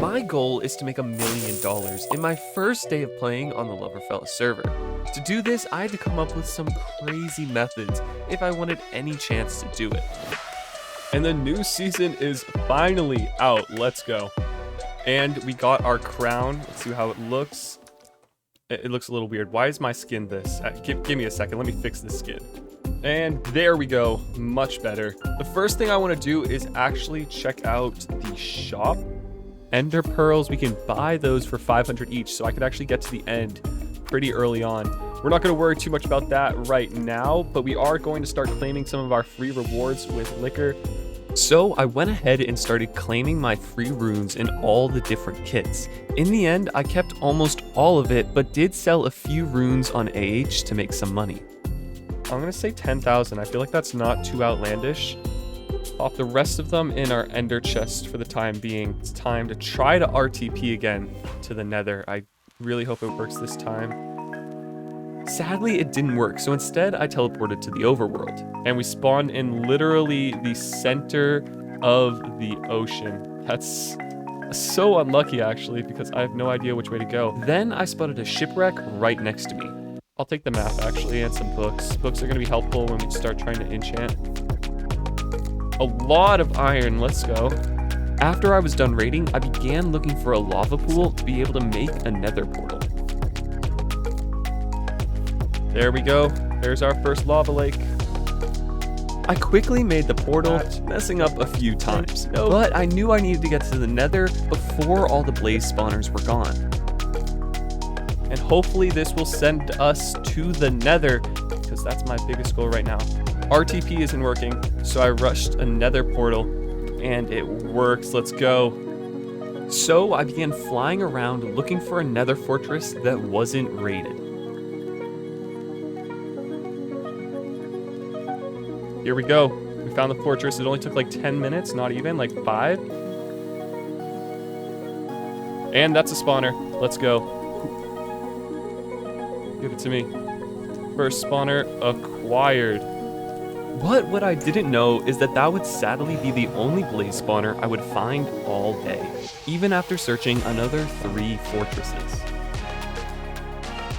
My goal is to make $1 million in my first day of playing on the Loverfella server. To do this, I had to come up with some crazy methods if I wanted any chance to do it. And the new season is finally out. Let's go. And we got our crown. Let's see how it looks. It looks a little weird. Why is my skin this? Give me a second. Let me fix this skin. And there we go. Much better. The first thing I want to do is actually check out the shop. Ender pearls, we can buy those for 500 each, so I could actually get to the end pretty early on. We're not going to worry too much about that right now, but we are going to start claiming some of our free rewards with liquor. So I went ahead and started claiming my free runes in all the different kits. In the end, I kept almost all of it, but did sell a few runes on AH to make some money. I'm going to say 10,000. I feel like that's not too outlandish. Pop the rest of them in our ender chest for the time being. It's time to try to RTP again to the nether. I really hope it works this time. Sadly, it didn't work, so instead I teleported to the overworld. And we spawned in literally the center of the ocean. That's so unlucky, actually, because I have no idea which way to go. Then I spotted a shipwreck right next to me. I'll take the map, actually, and some books. Books are going to be helpful when we start trying to enchant. A lot of iron. Let's go. After I was done raiding, I began looking for a lava pool to be able to make a nether portal. There we go. There's our first lava lake. I quickly made the portal, messing up a few times, but I knew I needed to get to the nether before all the blaze spawners were gone. And hopefully this will send us to the nether, because that's my biggest goal right now. RTP isn't working, so I rushed a nether portal, and it works. Let's go. So I began flying around looking for a nether fortress that wasn't raided. Here we go. We found the fortress. It only took like 10 minutes, not even, like 5. And that's a spawner. Let's go. Give it to me. First spawner acquired. But what I didn't know is that that would sadly be the only blaze spawner I would find all day, even after searching another 3 fortresses.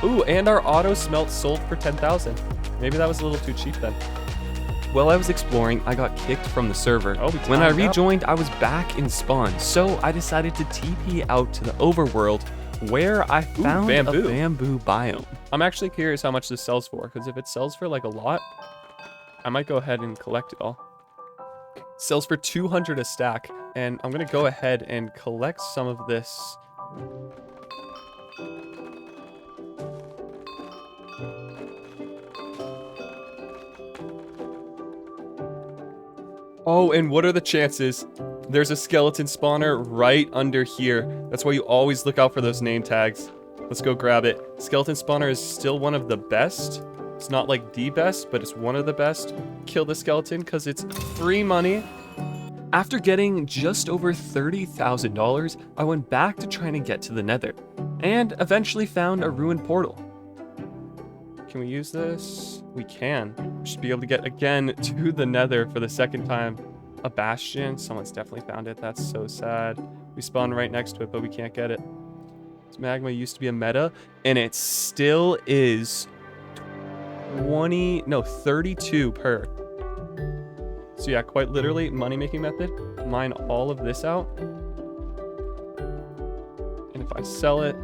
Ooh, and our auto smelt sold for 10,000. Maybe that was a little too cheap then. While I was exploring, I got kicked from the server. When I rejoined, I was back in spawn, so I decided to TP out to the overworld, where I found a bamboo biome. I'm actually curious how much this sells for, because if it sells for like a lot, I might go ahead and collect it all. It sells for 200 a stack, and I'm gonna go ahead and collect some of this. Oh, and what are the chances? There's a skeleton spawner right under here. That's why you always look out for those name tags. Let's go grab it. Skeleton spawner is still one of the best. It's not like the best, but it's one of the best. Kill the skeleton because it's free money. After getting just over $30,000, I went back to trying to get to the nether, and eventually found a ruined portal. Can we use this? We can. We should be able to get again to the nether for the second time. A bastion. Someone's definitely found it. That's so sad. We spawned right next to it, but we can't get it. This magma used to be a meta, and it still is 32 per. So yeah, quite literally, money-making method. Mine all of this out. And if I sell it,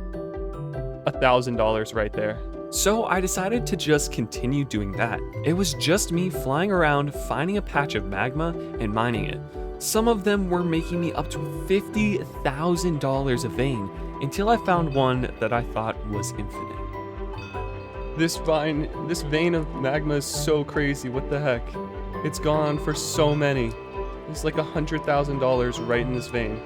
$1,000 right there. So I decided to just continue doing that. It was just me flying around, finding a patch of magma, and mining it. Some of them were making me up to $50,000 a vein, until I found one that I thought was infinite. This vein of magma is so crazy. What the heck? It's gone for so many. It's like $100,000 right in this vein.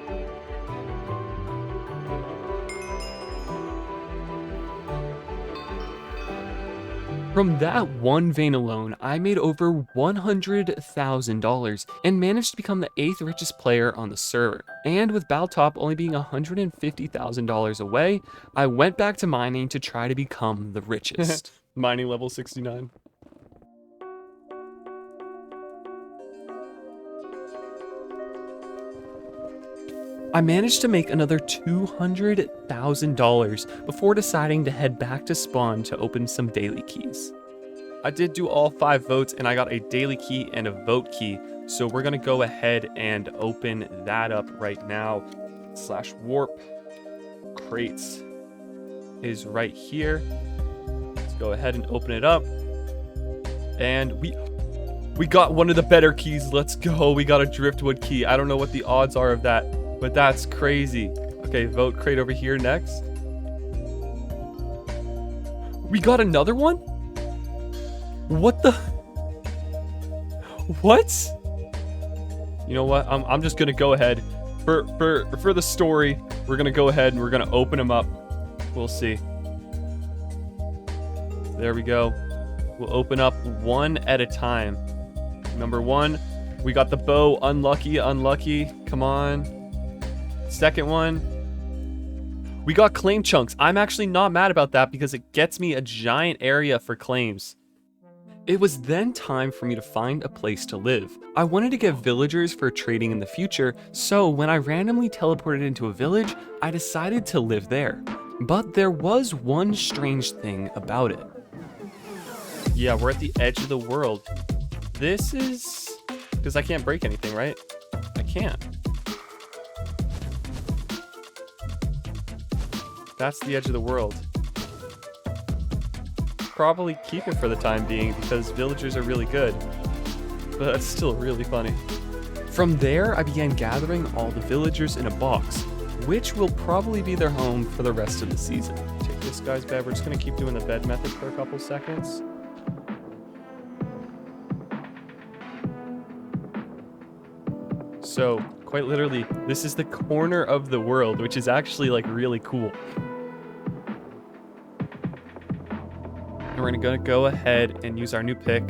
From that one vein alone, I made over $100,000 and managed to become the 8th richest player on the server. And with Baltop only being $150,000 away, I went back to mining to try to become the richest. Mining level 69. I managed to make another $200,000 before deciding to head back to spawn to open some daily keys. I did do all 5 votes and I got a daily key and a vote key. So we're gonna go ahead and open that up right now. /warp crates is right here. Let's go ahead and open it up. And we got one of the better keys. Let's go. We got a driftwood key. I don't know what the odds are of that, but that's crazy. Okay, vote crate over here next. We got another one? What the? What? You know what? I'm just gonna go ahead for the story. We're gonna go ahead and we're gonna open them up. We'll see. There we go. We'll open up one at a time. Number 1, we got the bow. Unlucky, unlucky. Come on. Second one, we got claim chunks. I'm actually not mad about that because it gets me a giant area for claims. It was then time for me to find a place to live. I wanted to get villagers for trading in the future, so when I randomly teleported into a village, I decided to live there. But there was one strange thing about it. Yeah, we're at the edge of the world. This is... because I can't break anything, right? I can't. That's the edge of the world. Probably keep it for the time being because villagers are really good. But that's still really funny. From there, I began gathering all the villagers in a box, which will probably be their home for the rest of the season. Take this guy's bed. We're just going to keep doing the bed method for a couple seconds. So, quite literally, this is the corner of the world, which is actually like really cool. And we're gonna go ahead and use our new pick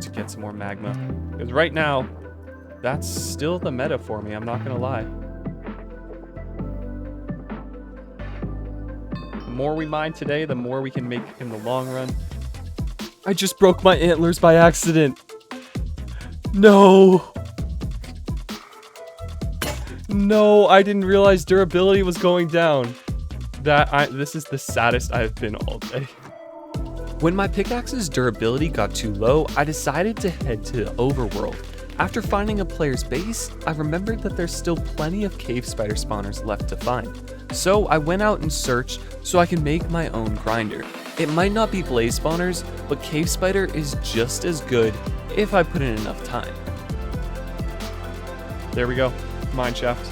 to get some more magma. Because right now, that's still the meta for me, I'm not gonna lie. The more we mine today, the more we can make in the long run. I just broke my antlers by accident. No! No, I didn't realize durability was going down. This is the saddest I've been all day. When my pickaxe's durability got too low, I decided to head to the overworld. After finding a player's base, I remembered that there's still plenty of cave spider spawners left to find. So I went out and searched so I can make my own grinder. It might not be blaze spawners, but cave spider is just as good if I put in enough time. There we go. Mine shaft.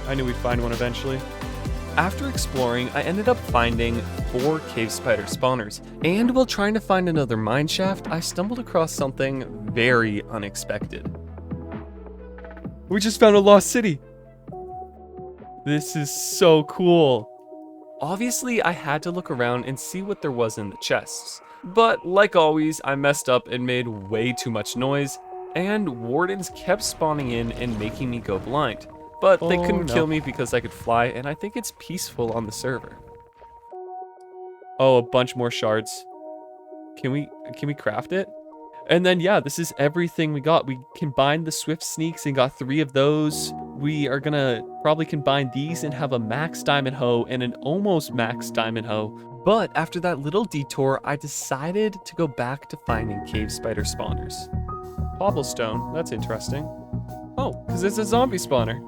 I knew we'd find one eventually. After exploring, I ended up finding 4 cave spider spawners. And while trying to find another mine shaft, I stumbled across something very unexpected. We just found a lost city. This is so cool. Obviously, I had to look around and see what there was in the chests. But like always, I messed up and made way too much noise. And wardens kept spawning in and making me go blind. But they couldn't kill me because I could fly, and I think it's peaceful on the server. Oh, a bunch more shards. Can we craft it? And then yeah, this is everything we got. We combined the swift sneaks and got 3 of those. We are gonna probably combine these and have a max diamond hoe and an almost max diamond hoe. But after that little detour, I decided to go back to finding cave spider spawners. Cobblestone, that's interesting. Oh, because it's a zombie spawner.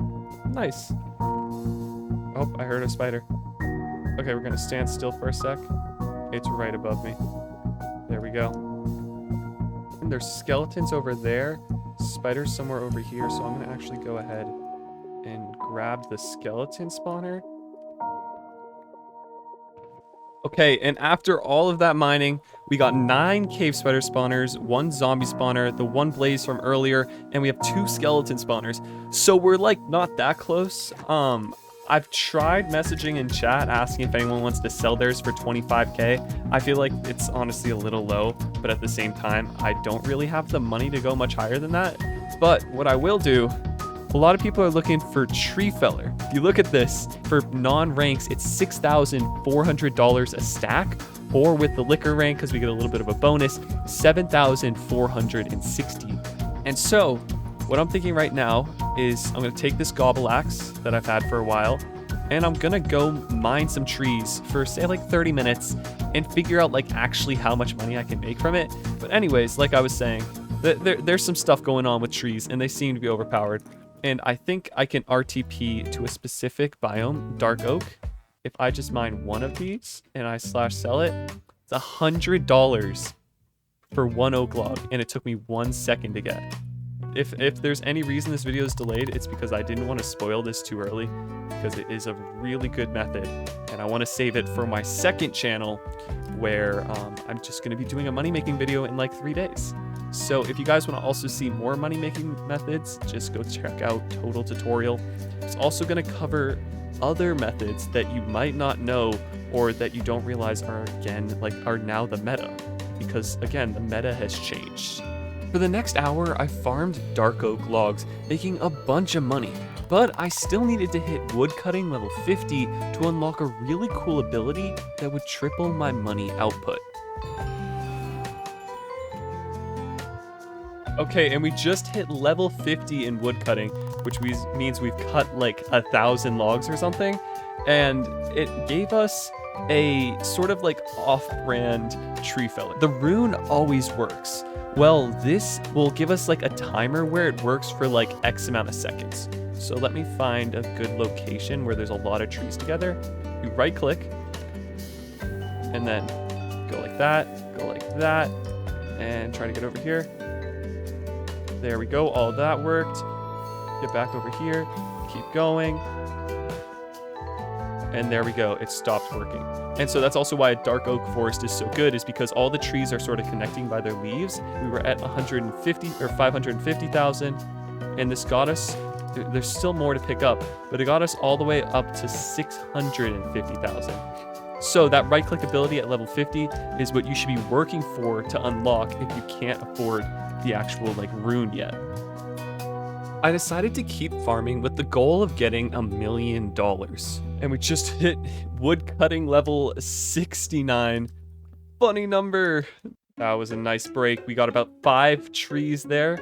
Nice. Oh, I heard a spider. Okay, we're gonna stand still for a sec. It's right above me. There we go. And there's skeletons over there. Spiders somewhere over here, so I'm gonna actually go ahead and grab the skeleton spawner. Okay, and after all of that mining, we got 9 cave spider spawners, 1 zombie spawner, the 1 blaze from earlier, and we have 2 skeleton spawners. So we're like not that close. I've tried messaging in chat asking if anyone wants to sell theirs for 25k. I feel like it's honestly a little low, but at the same time, I don't really have the money to go much higher than that. But what I will do, a lot of people are looking for tree feller. If you look at this, for non-ranks, it's $6,400 a stack, or with the liquor rank, because we get a little bit of a bonus, $7,460. And so, what I'm thinking right now is I'm gonna take this gobble axe that I've had for a while, and I'm gonna go mine some trees for say like 30 minutes and figure out like actually how much money I can make from it. But anyways, like I was saying, there's some stuff going on with trees and they seem to be overpowered. And I think I can RTP to a specific biome, dark oak. If I just mine one of these and I /sell it, it's $100 for one oak log, and it took me 1 second to get. If there's any reason this video is delayed, it's because I didn't want to spoil this too early, because it is a really good method, and I want to save it for my second channel, where I'm just going to be doing a money-making video in like 3 days. So if you guys want to also see more money-making methods, just go check out Total Tutorial. It's also going to cover other methods that you might not know or that you don't realize are now the meta, because again, the meta has changed. For the next hour, I farmed dark oak logs, making a bunch of money, but I still needed to hit woodcutting level 50 to unlock a really cool ability that would triple my money output. Okay, and we just hit level 50 in woodcutting, which means we've cut like 1,000 logs or something, and it gave us a sort of like off-brand tree feller. The rune always works. Well, this will give us like a timer where it works for like X amount of seconds. So let me find a good location where there's a lot of trees together. You right click, and then go like that, and try to get over here. There we go, all that worked. Get back over here, keep going. And there we go, it stopped working. And so that's also why a dark oak forest is so good, is because all the trees are sort of connecting by their leaves. We were at 150 or 550,000, and this got us, there's still more to pick up, but it got us all the way up to 650,000. So that right click ability at level 50 is what you should be working for to unlock if you can't afford the actual like rune yet. I decided to keep farming with the goal of getting $1 million. And we just hit woodcutting level 69. Funny number. That was a nice break. We got about 5 trees there.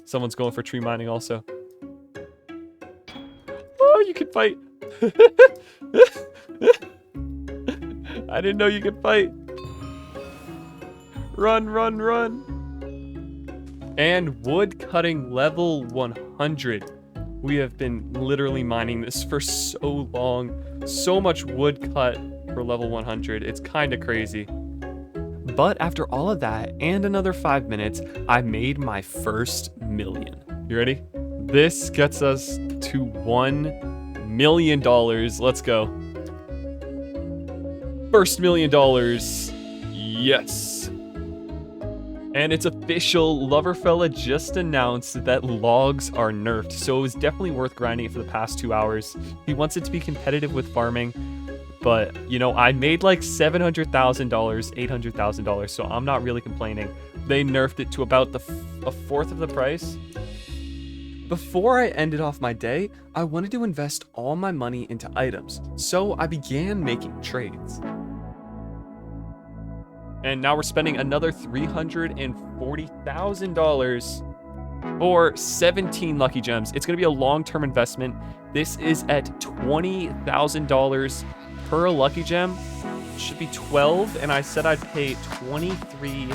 Someone's going for tree mining also. Oh, you can fight. I didn't know you could fight. Run, run, run. And woodcutting level 100. We have been literally mining this for so long. So much wood cut for level 100. It's kind of crazy. But after all of that and another 5 minutes, I made my first million. You ready? This gets us to $1 million. Let's go. First $1 million. Yes. And it's official, Loverfella just announced that logs are nerfed, so it was definitely worth grinding it for the past 2 hours. He wants it to be competitive with farming, but, you know, I made like $700,000, $800,000, so I'm not really complaining. They nerfed it to about a fourth of the price. Before I ended off my day, I wanted to invest all my money into items, so I began making trades. And now we're spending another $340,000 for 17 lucky gems. It's going to be a long-term investment. This is at $20,000 per lucky gem. It should be 12, and I said I'd pay 23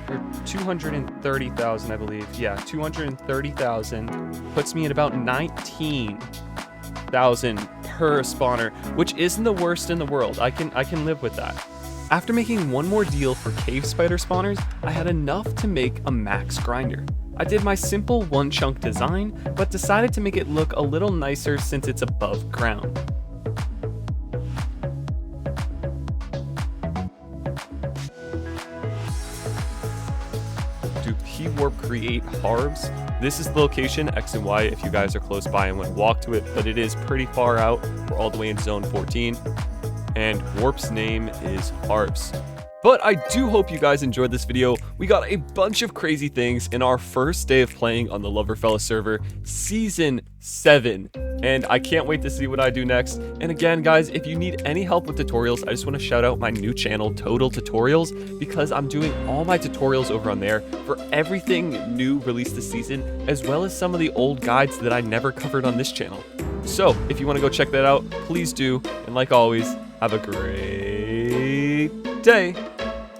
or 230,000, I believe. Yeah, 230,000 puts me at about 19,000 per spawner, which isn't the worst in the world. I can live with that. After making one more deal for cave spider spawners, I had enough to make a max grinder. I did my simple one chunk design, but decided to make it look a little nicer since it's above ground. Do P-Warp create Harvs? This is the location, X and Y, if you guys are close by and want to walk to it, but it is pretty far out. We're all the way in zone 14. And Warp's name is Harvs. But I do hope you guys enjoyed this video. We got a bunch of crazy things in our first day of playing on the Loverfella server, Season 7. And I can't wait to see what I do next. And again, guys, if you need any help with tutorials, I just want to shout out my new channel, Total Tutorials, because I'm doing all my tutorials over on there for everything new released this season, as well as some of the old guides that I never covered on this channel. So if you want to go check that out, please do. And like always, have a great day.